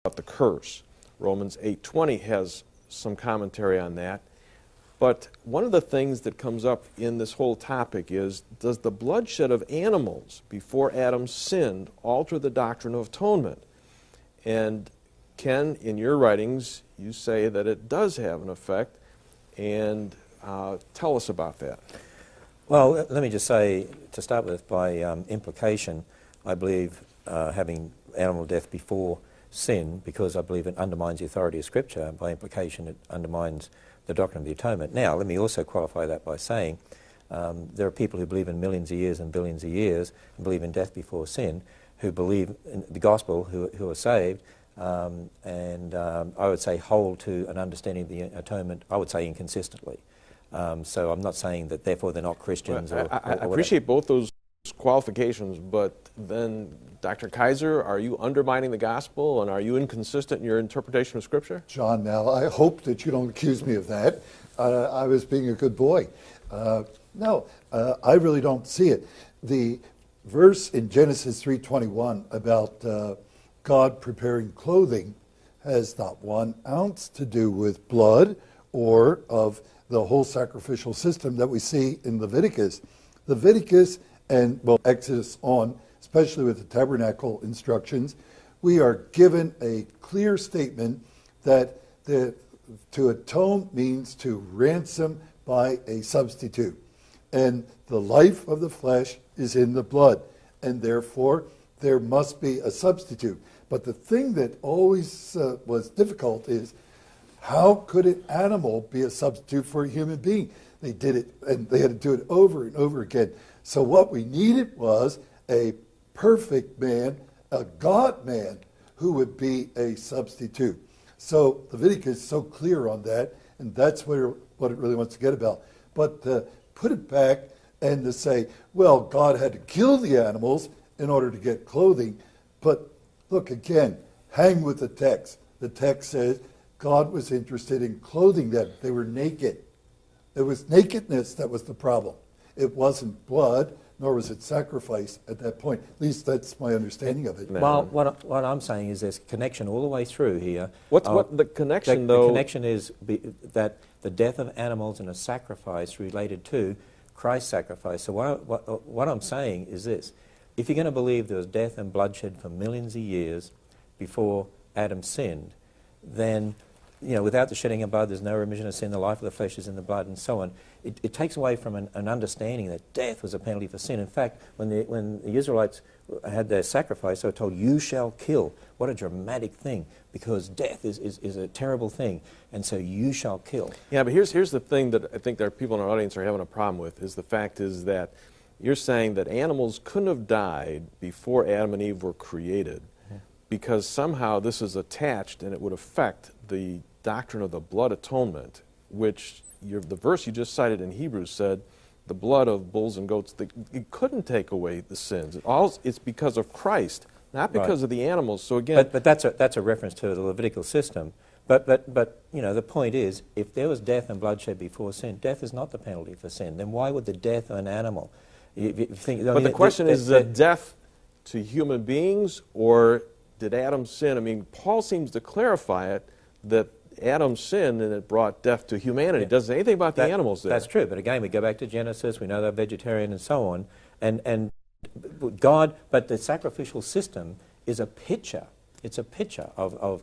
the curse. Romans 8:20 has some commentary on that. But one of the things that comes up in this whole topic is, does the bloodshed of animals before Adam sinned alter the doctrine of atonement? And Ken, in your writings, you say that it does have an effect, and tell us about that. Well, let me just say, to start with, by implication, I believe having animal death before sin, because I believe it undermines the authority of Scripture. By implication, it undermines the doctrine of the atonement. Now, let me also qualify that by saying there are people who believe in millions of years and billions of years and believe in death before sin, who believe in the gospel, who are saved, and I would say hold to an understanding of the atonement, I would say inconsistently. So I'm not saying that therefore they're not Christians. Well, I appreciate both those qualifications, but then, Dr. Kaiser, are you undermining the gospel, and are you inconsistent in your interpretation of Scripture? John, now, I hope that you don't accuse me of that. I was being a good boy. No, I really don't see it. The verse in Genesis 3:21 about God preparing clothing has not 1 ounce to do with blood or of the whole sacrificial system that we see in Leviticus. Leviticus and, well, Exodus on, especially with the tabernacle instructions, we are given a clear statement that to atone means to ransom by a substitute. And the life of the flesh is in the blood, and therefore there must be a substitute. But the thing that always was difficult is, how could an animal be a substitute for a human being? They did it, and they had to do it over and over again. So what we needed was a perfect man, a God-man, who would be a substitute. So Leviticus is so clear on that, and that's what it really wants to get about. But to put it back and to say, well, God had to kill the animals in order to get clothing. But look, again, hang with the text. The text says God was interested in clothing them. They were naked. It was nakedness that was the problem. It wasn't blood, nor was it sacrifice at that point. At least that's my understanding of it. Well, what I'm saying is there's a connection all the way through here. What the connection, though? The connection is that the death of animals and a sacrifice related to Christ's sacrifice. So what I'm saying is this. If you're going to believe there was death and bloodshed for millions of years before Adam sinned, then, without the shedding of blood, there's no remission of sin, the life of the flesh is in the blood, and so on. It takes away from an understanding that death was a penalty for sin. In fact, when the Israelites had their sacrifice, they were told, you shall kill. What a dramatic thing, because death is a terrible thing, and so you shall kill. Yeah, but here's the thing that I think there are people in our audience are having a problem with, is the fact is that you're saying that animals couldn't have died before Adam and Eve were created, because somehow this is attached and it would affect the doctrine of the blood atonement, which the verse you just cited in Hebrews said the blood of bulls and goats, it couldn't take away the sins. It's because of Christ, not because of the animals. So again, but that's a reference to the Levitical system. But the point is, if there was death and bloodshed before sin, death is not the penalty for sin. Then why would the death of an animal? But the question is, death to human beings, or did Adam sin? I mean, Paul seems to clarify it that Adam sinned and it brought death to humanity. It doesn't say anything about the animals there. That's true, but again, we go back to Genesis, we know they're vegetarian and so on, and God, but the sacrificial system is a picture. It's a picture of